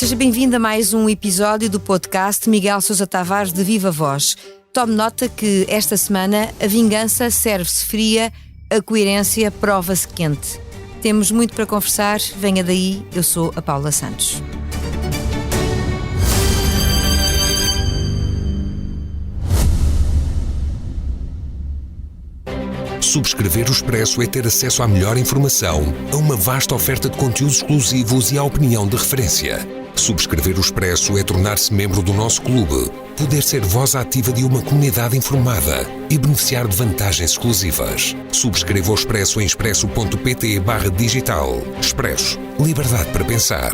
Seja bem-vindo a mais um episódio do podcast Miguel Sousa Tavares de Viva Voz. Tome nota que esta semana a vingança serve-se fria, a coerência prova-se quente. Temos muito para conversar, venha daí, eu sou a Paula Santos. Subscrever o Expresso é ter acesso à melhor informação, a uma vasta oferta de conteúdos exclusivos e à opinião de referência. Subscrever o Expresso é tornar-se membro do nosso clube, poder ser voz ativa de uma comunidade informada e beneficiar de vantagens exclusivas. Subscreva o Expresso em expresso.pt/digital. Expresso. Liberdade para pensar.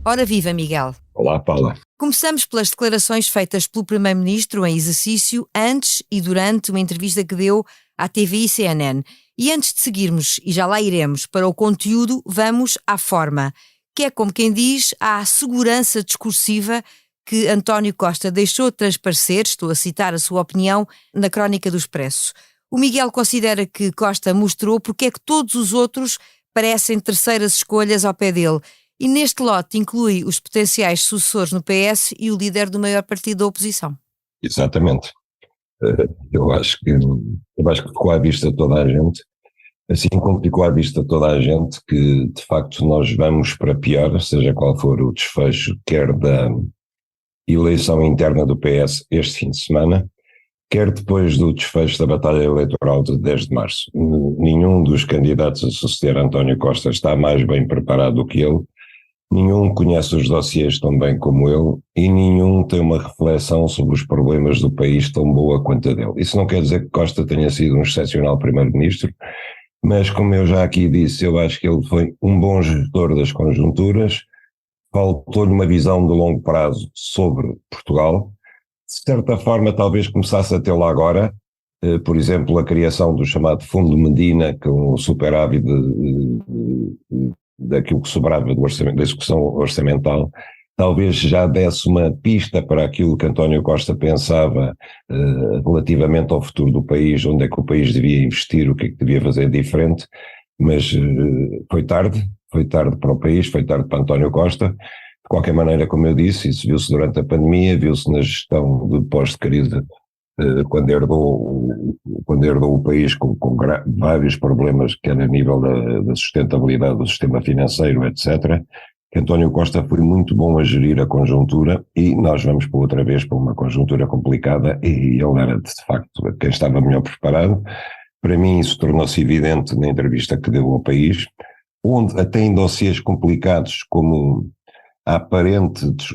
Ora viva, Miguel. Olá, Paula. Começamos pelas declarações feitas pelo Primeiro-Ministro em exercício antes e durante uma entrevista que deu à TVI CNN. E antes de seguirmos, e já lá iremos, para o conteúdo, vamos à forma, que é como quem diz, à segurança discursiva que António Costa deixou de transparecer, estou a citar a sua opinião, na crónica do Expresso. O Miguel considera que Costa mostrou porque é que todos os outros parecem terceiras escolhas ao pé dele. E neste lote inclui os potenciais sucessores no PS e o líder do maior partido da oposição. Exatamente. Eu acho que ficou à vista toda a gente, assim como ficou à vista toda a gente que de facto nós vamos para pior, seja qual for o desfecho, quer da eleição interna do PS este fim de semana, quer depois do desfecho da batalha eleitoral de 10 de março. Nenhum dos candidatos a suceder António Costa está mais bem preparado do que ele. Nenhum conhece os dossiês tão bem como ele e nenhum tem uma reflexão sobre os problemas do país tão boa quanto a dele. Isso não quer dizer que Costa tenha sido um excepcional primeiro-ministro, mas como eu já aqui disse, eu acho que ele foi um bom gestor das conjunturas, faltou-lhe uma visão de longo prazo sobre Portugal. De certa forma talvez começasse a tê-la agora, por exemplo, a criação do chamado Fundo Medina, com o superávit daquilo que sobrava do orçamento, da execução orçamental, talvez já desse uma pista para aquilo que António Costa pensava relativamente ao futuro do país, onde é que o país devia investir, o que é que devia fazer diferente, mas foi tarde para o país, foi tarde para António Costa. De qualquer maneira, como eu disse, isso viu-se durante a pandemia, viu-se na gestão de pós-crise, quando herdou o país com vários problemas, quer a nível da sustentabilidade do sistema financeiro, etc., que António Costa foi muito bom a gerir a conjuntura e nós vamos por outra vez para uma conjuntura complicada e ele era de facto quem estava melhor preparado. Para mim isso tornou-se evidente na entrevista que deu ao país, onde até em dossiês complicados como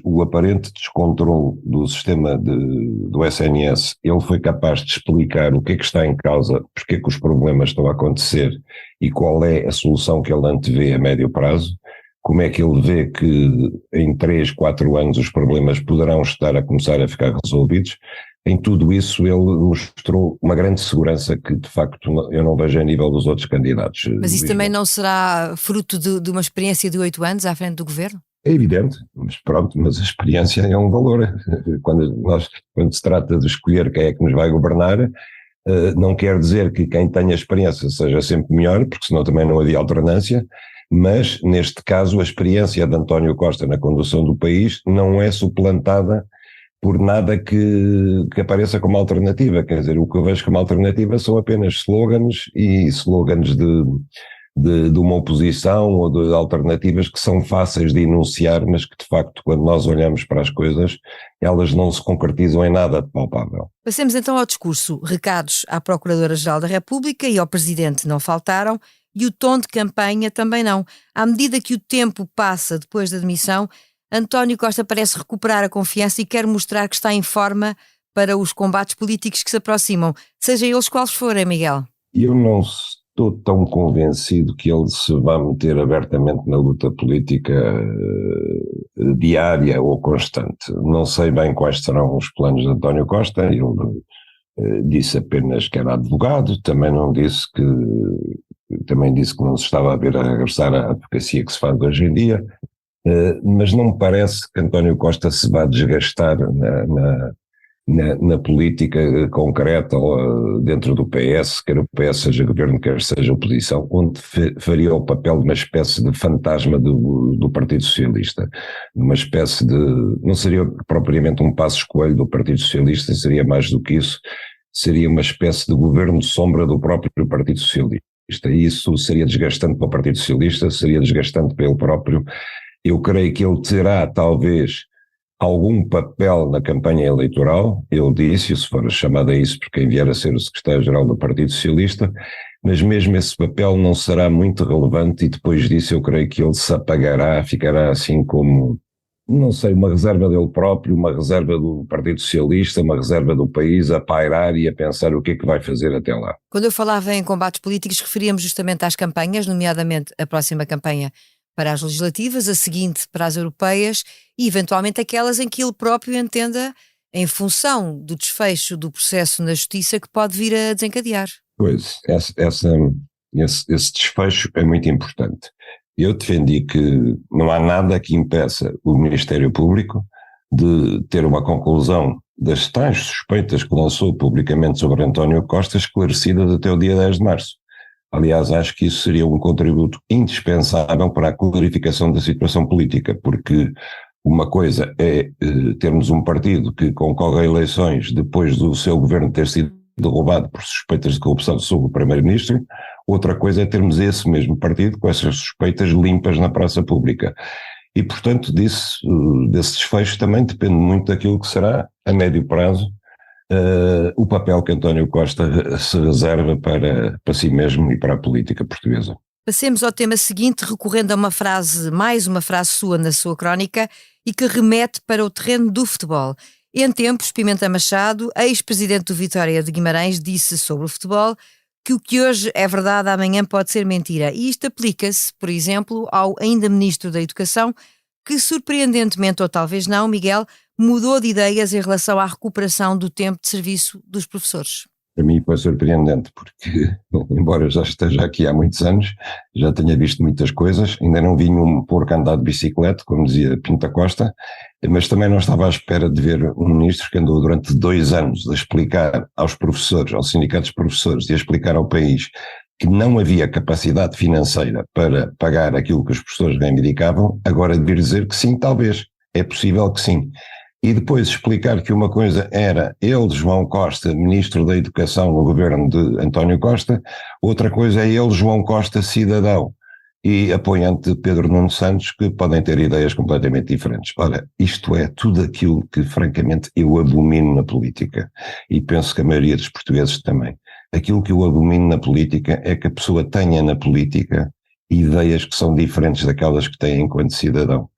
o aparente descontrole do sistema do SNS, ele foi capaz de explicar o que é que está em causa, porque é que os problemas estão a acontecer e qual é a solução que ele antevê a médio prazo, como é que ele vê que em 3, 4 anos os problemas poderão estar a começar a ficar resolvidos. Em tudo isso ele mostrou uma grande segurança que de facto eu não vejo a nível dos outros candidatos. Mas isso também não será fruto de uma experiência de 8 anos à frente do governo? É evidente, mas pronto, mas a experiência é um valor. Quando se trata de escolher quem é que nos vai governar, não quer dizer que quem tenha experiência seja sempre melhor, porque senão também não havia alternância, mas neste caso a experiência de António Costa na condução do país não é suplantada por nada que apareça como alternativa. Quer dizer, o que eu vejo como alternativa são apenas slogans e slogans de uma oposição ou de alternativas que são fáceis de enunciar, mas que de facto quando nós olhamos para as coisas elas não se concretizam em nada de palpável. Passemos então ao discurso. Recados à Procuradora-Geral da República e ao Presidente não faltaram e o tom de campanha também não. À medida que o tempo passa depois da demissão, António Costa parece recuperar a confiança e quer mostrar que está em forma para os combates políticos que se aproximam, sejam eles quais forem, Miguel. Eu não estou tão convencido que ele se vá meter abertamente na luta política diária ou constante. Não sei bem quais serão os planos de António Costa, ele disse apenas que era advogado, também disse que não se estava a ver a regressar à advocacia que se faz hoje em dia, mas não me parece que António Costa se vá desgastar na política concreta ou dentro do PS, quer o PS seja governo, quer seja oposição, onde faria o papel de uma espécie de fantasma do Partido Socialista, uma espécie de, não seria propriamente um Passos Coelho do Partido Socialista, seria mais do que isso, seria uma espécie de governo de sombra do próprio Partido Socialista, e isso seria desgastante para o Partido Socialista, seria desgastante para ele próprio. Eu creio que ele terá talvez algum papel na campanha eleitoral, ele disse, se for chamado a isso por quem vier a ser o secretário-geral do Partido Socialista, mas mesmo esse papel não será muito relevante e depois disso eu creio que ele se apagará, ficará assim como, não sei, uma reserva dele próprio, uma reserva do Partido Socialista, uma reserva do país a pairar e a pensar o que é que vai fazer até lá. Quando eu falava em combates políticos, referíamos justamente às campanhas, nomeadamente a próxima campanha para as legislativas, a seguinte para as europeias e eventualmente aquelas em que ele próprio entenda, em função do desfecho do processo na justiça, que pode vir a desencadear. Pois, esse desfecho é muito importante. Eu defendi que não há nada que impeça o Ministério Público de ter uma conclusão das tais suspeitas que lançou publicamente sobre António Costa esclarecidas até o dia 10 de março. Aliás, acho que isso seria um contributo indispensável para a clarificação da situação política, porque uma coisa é termos um partido que concorre a eleições depois do seu governo ter sido derrubado por suspeitas de corrupção sobre o primeiro-ministro, outra coisa é termos esse mesmo partido com essas suspeitas limpas na praça pública. E, portanto, desse desfecho também depende muito daquilo que será, a médio prazo, o papel que António Costa se reserva para si mesmo e para a política portuguesa. Passemos ao tema seguinte, recorrendo a mais uma frase sua na sua crónica e que remete para o terreno do futebol. Em tempos, Pimenta Machado, ex-presidente do Vitória de Guimarães, disse sobre o futebol que o que hoje é verdade amanhã pode ser mentira. E isto aplica-se, por exemplo, ao ainda Ministro da Educação, que surpreendentemente, ou talvez não, Miguel, mudou de ideias em relação à recuperação do tempo de serviço dos professores. Para mim foi surpreendente, porque, embora já esteja aqui há muitos anos, já tenha visto muitas coisas, ainda não vi um porco andar de bicicleta, como dizia Pinto Costa, mas também não estava à espera de ver um ministro que andou durante 2 anos a explicar aos professores, aos sindicatos de professores, e a explicar ao país que não havia capacidade financeira para pagar aquilo que os professores reivindicavam, agora de vir dizer que sim, talvez, é possível que sim. E depois explicar que uma coisa era ele, João Costa, Ministro da Educação no governo de António Costa, outra coisa é ele, João Costa, cidadão e apoiante de Pedro Nuno Santos, que podem ter ideias completamente diferentes. Ora, isto é tudo aquilo que francamente eu abomino na política e penso que a maioria dos portugueses também. Aquilo que eu abomino na política é que a pessoa tenha na política ideias que são diferentes daquelas que tem enquanto cidadão.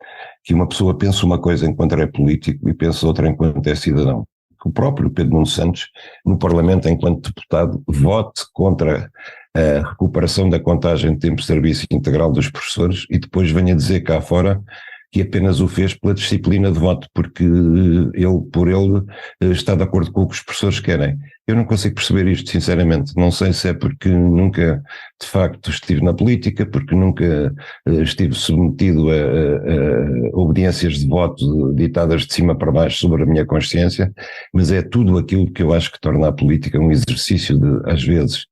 Que uma pessoa pensa uma coisa enquanto é político e pensa outra enquanto é cidadão. Que o próprio Pedro Nuno Santos, no Parlamento, enquanto deputado, vote contra a recuperação da contagem de tempo de serviço integral dos professores e depois venha dizer cá fora que apenas o fez pela disciplina de voto, porque ele está de acordo com o que os professores querem. Eu não consigo perceber isto, sinceramente. Não sei se é porque nunca, de facto, estive na política, porque nunca estive submetido a obediências de voto ditadas de cima para baixo sobre a minha consciência, mas é tudo aquilo que eu acho que torna a política um exercício de, às vezes,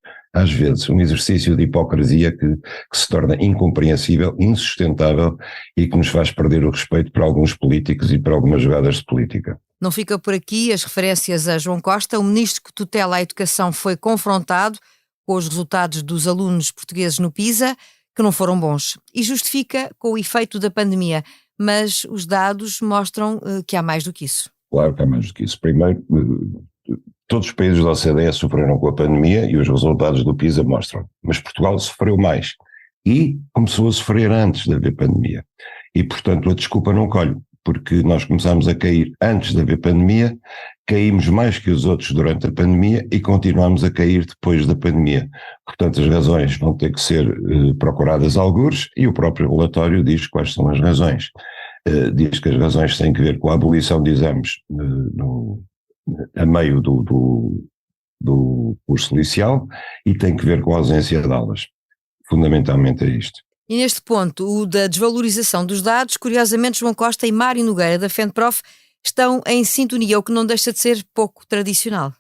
um exercício de hipocrisia que se torna incompreensível, insustentável e que nos faz perder o respeito por alguns políticos e por algumas jogadas de política. Não fica por aqui as referências a João Costa. O ministro que tutela a educação foi confrontado com os resultados dos alunos portugueses no PISA, que não foram bons, e justifica com o efeito da pandemia, mas os dados mostram que há mais do que isso. Claro que há mais do que isso. Primeiro, todos os países da OCDE sofreram com a pandemia e os resultados do PISA mostram. Mas Portugal sofreu mais e começou a sofrer antes de haver pandemia. E, portanto, a desculpa não colhe, porque nós começámos a cair antes de haver pandemia, caímos mais que os outros durante a pandemia e continuamos a cair depois da pandemia. Portanto, as razões vão ter que ser procuradas algures e o próprio relatório diz quais são as razões. Diz que as razões têm que ver com a abolição de exames a meio do curso inicial e tem que ver com a ausência de aulas. Fundamentalmente é isto. E neste ponto, o da desvalorização dos dados, curiosamente João Costa e Mário Nogueira da FENPROF estão em sintonia, o que não deixa de ser pouco tradicional.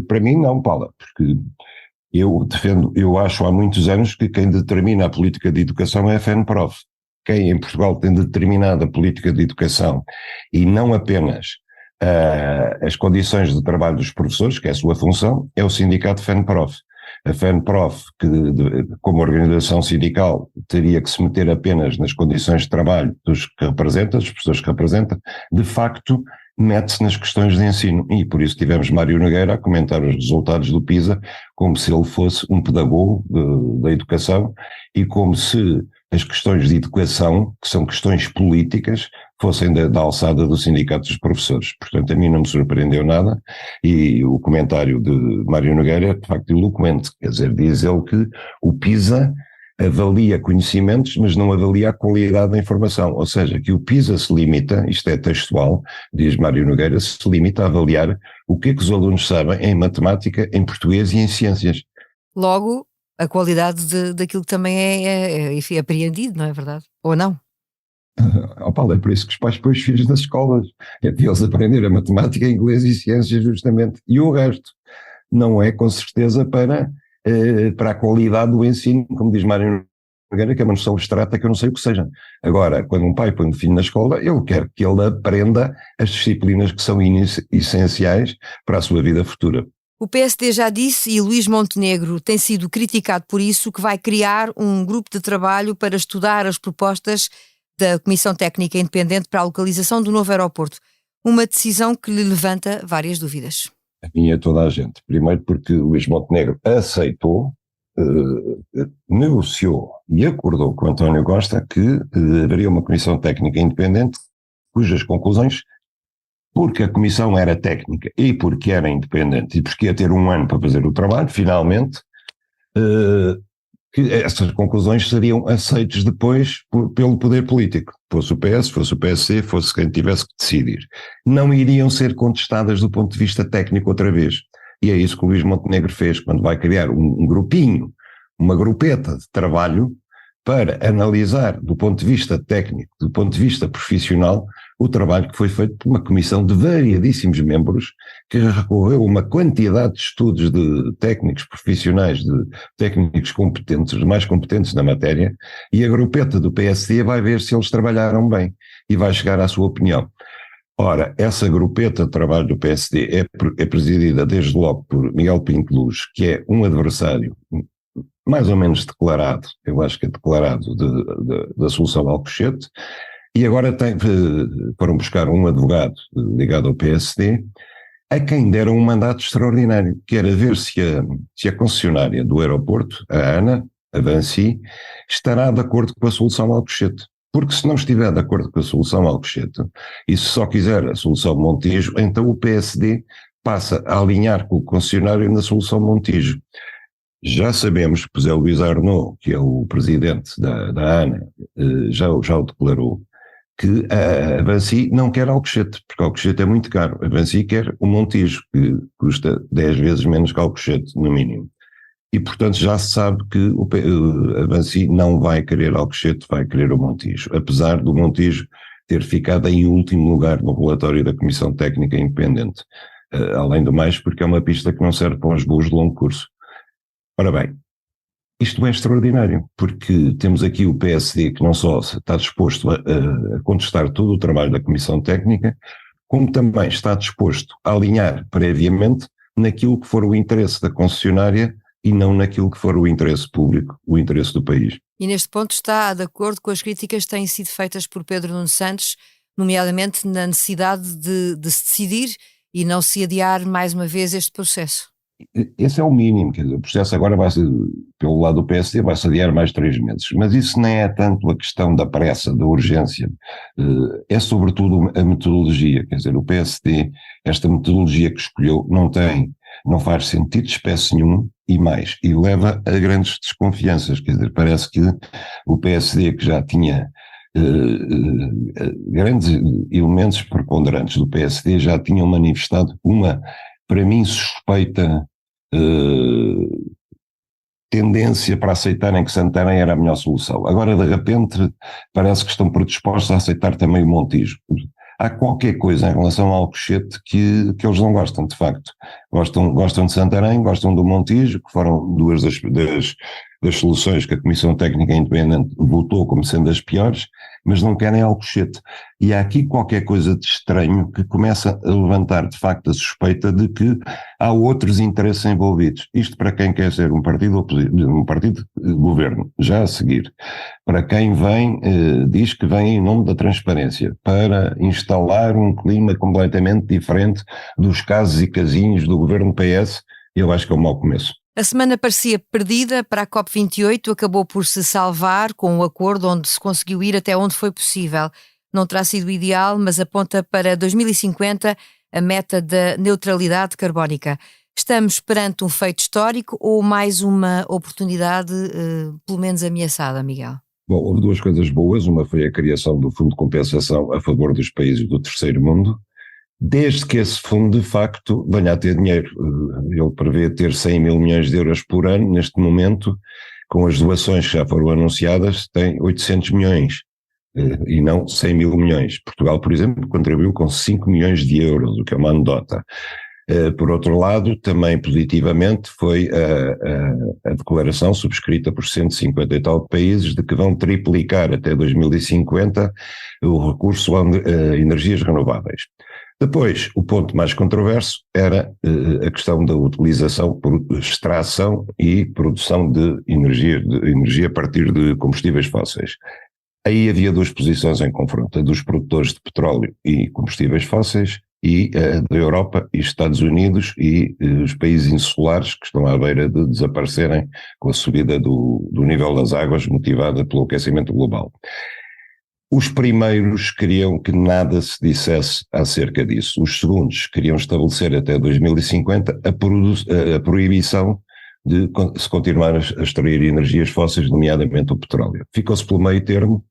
Para mim não, Paula, porque eu acho há muitos anos que quem determina a política de educação é a FENPROF. Quem em Portugal tem determinado a política de educação e não apenas as condições de trabalho dos professores, que é a sua função, é o sindicato FENPROF. A FENPROF, que como organização sindical teria que se meter apenas nas condições de trabalho dos que representa, das pessoas que representa, de facto mete-se nas questões de ensino, e por isso tivemos Mário Nogueira a comentar os resultados do PISA como se ele fosse um pedagogo da educação e como se as questões de educação, que são questões políticas, fossem da alçada do sindicato dos professores. Portanto, a mim não me surpreendeu nada, e o comentário de Mário Nogueira é de facto eloquente, quer dizer, diz ele que o PISA avalia conhecimentos, mas não avalia a qualidade da informação, ou seja, que o PISA se limita, isto é textual, diz Mário Nogueira, se limita a avaliar o que é que os alunos sabem em matemática, em português e em ciências. Logo, a qualidade daquilo que também é apreendido, não é verdade? Ou não? Paulo, é por isso que os pais põem os filhos nas escolas, é para eles aprenderem a matemática, inglês e ciências justamente, e o resto não é com certeza para a qualidade do ensino, como diz Mário Nogueira, que é uma noção abstrata que eu não sei o que seja. Agora, quando um pai põe um filho na escola, ele quer que ele aprenda as disciplinas que são essenciais para a sua vida futura. O PSD já disse, e Luís Montenegro tem sido criticado por isso, que vai criar um grupo de trabalho para estudar as propostas da Comissão Técnica Independente para a localização do novo aeroporto. Uma decisão que lhe levanta várias dúvidas. A minha é toda a gente. Primeiro porque Luís Montenegro aceitou, negociou e acordou com António Costa que haveria uma Comissão Técnica Independente cujas conclusões, porque a comissão era técnica e porque era independente e porque ia ter um ano para fazer o trabalho, finalmente, que essas conclusões seriam aceitas depois pelo poder político, fosse o PS, fosse o PSC, fosse quem tivesse que decidir. Não iriam ser contestadas do ponto de vista técnico outra vez. E é isso que o Luís Montenegro fez quando vai criar um grupinho, uma grupeta de trabalho para analisar do ponto de vista técnico, do ponto de vista profissional, o trabalho que foi feito por uma comissão de variadíssimos membros que recorreu a uma quantidade de estudos de técnicos profissionais, de técnicos competentes, os mais competentes na matéria, e a grupeta do PSD vai ver se eles trabalharam bem e vai chegar à sua opinião. Ora, essa grupeta de trabalho do PSD é presidida desde logo por Miguel Pinto Luz, que é um adversário mais ou menos declarado, eu acho que é declarado, da solução Alcochete, e agora foram buscar um advogado ligado ao PSD, a quem deram um mandato extraordinário, que era ver se a concessionária do aeroporto, a ANA, a Vinci, estará de acordo com a solução Alcochete. Porque se não estiver de acordo com a solução Alcochete, e se só quiser a solução Montijo, então o PSD passa a alinhar com o concessionário na solução Montijo. Já sabemos que José Luís Arnaud, que é o presidente da ANA, já o declarou, que a Vinci não quer Alcochete, porque Alcochete é muito caro. A Vinci quer o Montijo, que custa 10 vezes menos que Alcochete, no mínimo. E, portanto, já se sabe que a Vinci não vai querer Alcochete, vai querer o Montijo, apesar do Montijo ter ficado em último lugar no relatório da Comissão Técnica Independente. Além do mais, porque é uma pista que não serve para os voos de longo curso. Ora bem, isto é extraordinário, porque temos aqui o PSD que não só está disposto a contestar todo o trabalho da Comissão Técnica, como também está disposto a alinhar previamente naquilo que for o interesse da concessionária e não naquilo que for o interesse público, o interesse do país. E neste ponto está de acordo com as críticas que têm sido feitas por Pedro Nuno Santos, nomeadamente na necessidade de se decidir e não se adiar mais uma vez este processo. Esse é o mínimo, quer dizer, o processo agora vai ser, pelo lado do PSD, vai-se adiar mais 3 meses, mas isso nem é tanto a questão da pressa, da urgência, é sobretudo a metodologia, quer dizer, o PSD, esta metodologia que escolheu não faz sentido de espécie nenhum e leva a grandes desconfianças, quer dizer, parece que o PSD que já tinha grandes elementos preponderantes do PSD já tinham manifestado uma, para mim, suspeita tendência para aceitarem que Santarém era a melhor solução. Agora, de repente, parece que estão predispostos a aceitar também o Montijo. há qualquer coisa em relação ao Alcochete que eles não gostam, de facto. Gostam de Santarém, gostam do Montijo, que foram duas das soluções que a Comissão Técnica Independente votou como sendo as piores, mas não querem Alcochete. E há aqui qualquer coisa de estranho que começa a levantar, de facto, a suspeita de que há outros interesses envolvidos. Isto para quem quer ser um partido de governo, já a seguir. Para quem vem, diz que vem em nome da transparência, para instalar um clima completamente diferente dos casos e casinhos do governo PS, eu acho que é um mau começo. A semana parecia perdida para a COP28, acabou por se salvar com um acordo onde se conseguiu ir até onde foi possível. Não terá sido ideal, mas aponta para 2050 a meta da neutralidade carbónica. Estamos perante um feito histórico ou mais uma oportunidade, pelo menos ameaçada, Miguel? Bom, houve duas coisas boas. Uma foi a criação do Fundo de Compensação a favor dos países do terceiro mundo, desde que esse fundo, de facto, venha a ter dinheiro. Ele prevê ter 100 mil milhões de euros por ano. Neste momento, com as doações que já foram anunciadas, tem 800 milhões e não 100 mil milhões. Portugal, por exemplo, contribuiu com 5 milhões de euros, o que é uma anedota. Por outro lado, também positivamente foi a declaração subscrita por 150 e tal países de que vão triplicar até 2050 o recurso a energias renováveis. Depois, o ponto mais controverso era a questão da utilização, extração e produção de energia a partir de combustíveis fósseis. Aí havia duas posições em confronto, a dos produtores de petróleo e combustíveis fósseis e da Europa e Estados Unidos e os países insulares que estão à beira de desaparecerem com a subida do nível das águas motivada pelo aquecimento global. Os primeiros queriam que nada se dissesse acerca disso. Os segundos queriam estabelecer até 2050 a proibição de se continuar a extrair energias fósseis, nomeadamente o petróleo. Ficou-se pelo meio termo,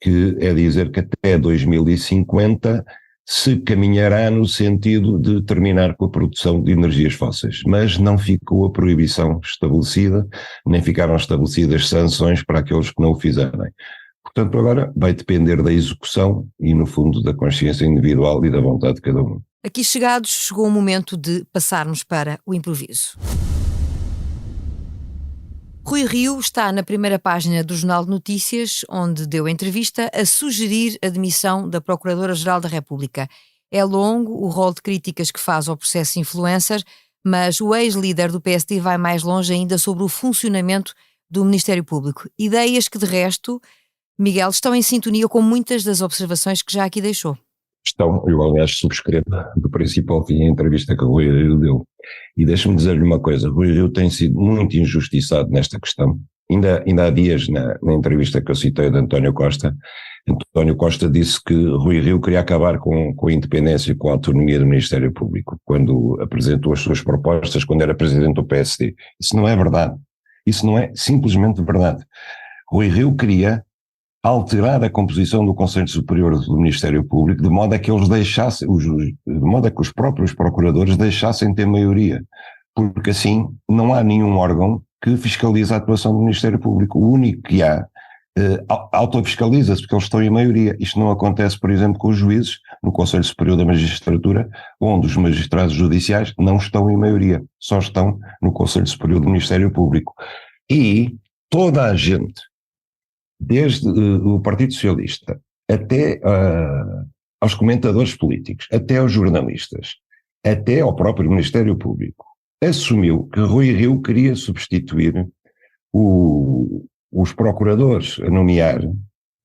que é dizer que até 2050 se caminhará no sentido de terminar com a produção de energias fósseis, mas não ficou a proibição estabelecida, nem ficaram estabelecidas sanções para aqueles que não o fizerem. Portanto, agora vai depender da execução e, no fundo, da consciência individual e da vontade de cada um. Aqui chegados, chegou o momento de passarmos para o improviso. Rui Rio está na primeira página do Jornal de Notícias, onde deu entrevista a sugerir a demissão da Procuradora-Geral da República. É longo o rol de críticas que faz ao processo influencer, mas o ex-líder do PSD vai mais longe ainda sobre o funcionamento do Ministério Público. Ideias que, de resto, Miguel, estão em sintonia com muitas das observações que já aqui deixou. Estão, eu aliás subscrevo do princípio ao fim a entrevista que o Rui Rio deu. E deixe-me dizer-lhe uma coisa, Rui Rio tem sido muito injustiçado nesta questão. Ainda há dias, na entrevista que eu citei de António Costa disse que Rui Rio queria acabar com a independência e com a autonomia do Ministério Público, quando apresentou as suas propostas, quando era presidente do PSD. Isso não é verdade. Isso não é simplesmente verdade. Rui Rio queria alterar a composição do Conselho Superior do Ministério Público de modo a que eles deixassem, de modo a que os próprios procuradores deixassem ter maioria, porque assim não há nenhum órgão que fiscalize a atuação do Ministério Público. O único que há autofiscaliza-se porque eles estão em maioria. Isto não acontece, por exemplo, com os juízes no Conselho Superior da Magistratura, onde os magistrados judiciais não estão em maioria, só estão no Conselho Superior do Ministério Público. E toda a gente, desde o Partido Socialista até aos comentadores políticos, até aos jornalistas, até ao próprio Ministério Público, assumiu que Rui Rio queria substituir os procuradores a nomear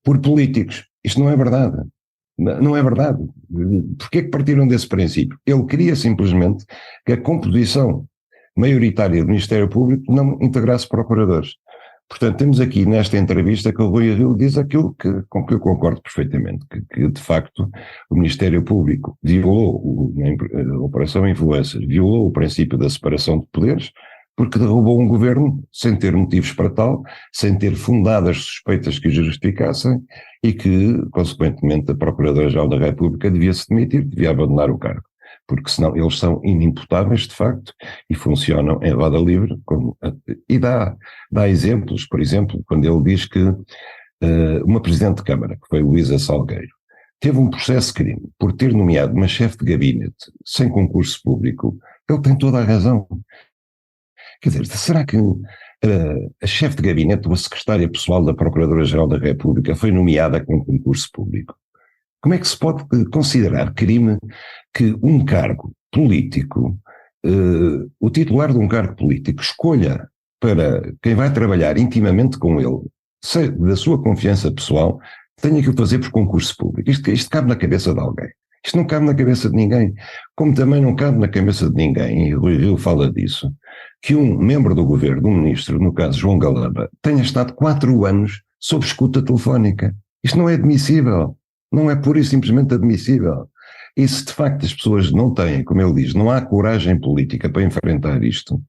por políticos. Isto não é verdade. Não é verdade. Porquê é que partiram desse princípio? Ele queria simplesmente que a composição maioritária do Ministério Público não integrasse procuradores. Portanto, temos aqui nesta entrevista que o Rui Rio diz aquilo com que eu concordo perfeitamente, que de facto o Ministério Público violou a Operação Influencer, violou o princípio da separação de poderes, porque derrubou um governo sem ter motivos para tal, sem ter fundadas suspeitas que o justificassem e que, consequentemente, a Procuradora-Geral da República devia se demitir, devia abandonar o cargo. Porque senão eles são inimputáveis de facto e funcionam em roda livre, e dá exemplos, por exemplo, quando ele diz que uma Presidente de Câmara, que foi Luísa Salgueiro, teve um processo de crime por ter nomeado uma chefe de gabinete sem concurso público, ele tem toda a razão. Quer dizer, será que a chefe de gabinete ou a secretária pessoal da Procuradora-Geral da República foi nomeada com concurso público? Como é que se pode considerar crime que um cargo político, o titular de um cargo político, escolha para quem vai trabalhar intimamente com ele, da sua confiança pessoal, tenha que o fazer por concurso público? Isto cabe na cabeça de alguém. Isto não cabe na cabeça de ninguém. Como também não cabe na cabeça de ninguém, e Rui Rio fala disso, que um membro do governo, um ministro, no caso João Galamba, tenha estado 4 anos sob escuta telefónica. Isto não é admissível. Não é pura e simplesmente admissível. E se de facto as pessoas não têm, como ele diz, não há coragem política para enfrentar isto,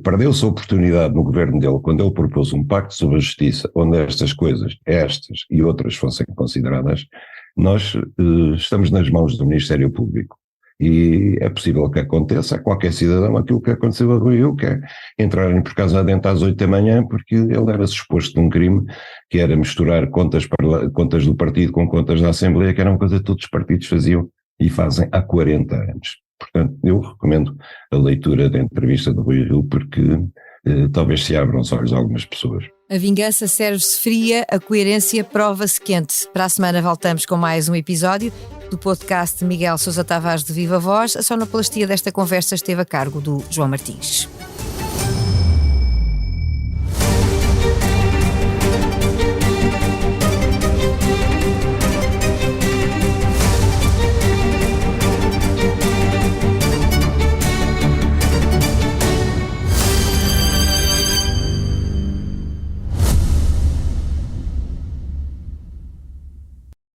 perdeu-se a oportunidade no governo dele, quando ele propôs um pacto sobre a justiça, onde estas coisas, estas e outras fossem consideradas, nós estamos nas mãos do Ministério Público. E é possível que aconteça a qualquer cidadão aquilo que aconteceu a Rui Rio, que é entrarem por casa adentro às 8 da manhã, porque ele era susposto de um crime que era misturar contas do partido com contas da Assembleia, que era uma coisa que todos os partidos faziam e fazem há 40 anos. Portanto, eu recomendo a leitura da entrevista de Rui Rio, porque talvez se abram os olhos a algumas pessoas. A vingança serve-se fria, a coerência prova-se quente. Para a semana voltamos com mais um episódio do podcast Miguel Sousa Tavares de Viva Voz. A sonoplastia desta conversa esteve a cargo do João Martins.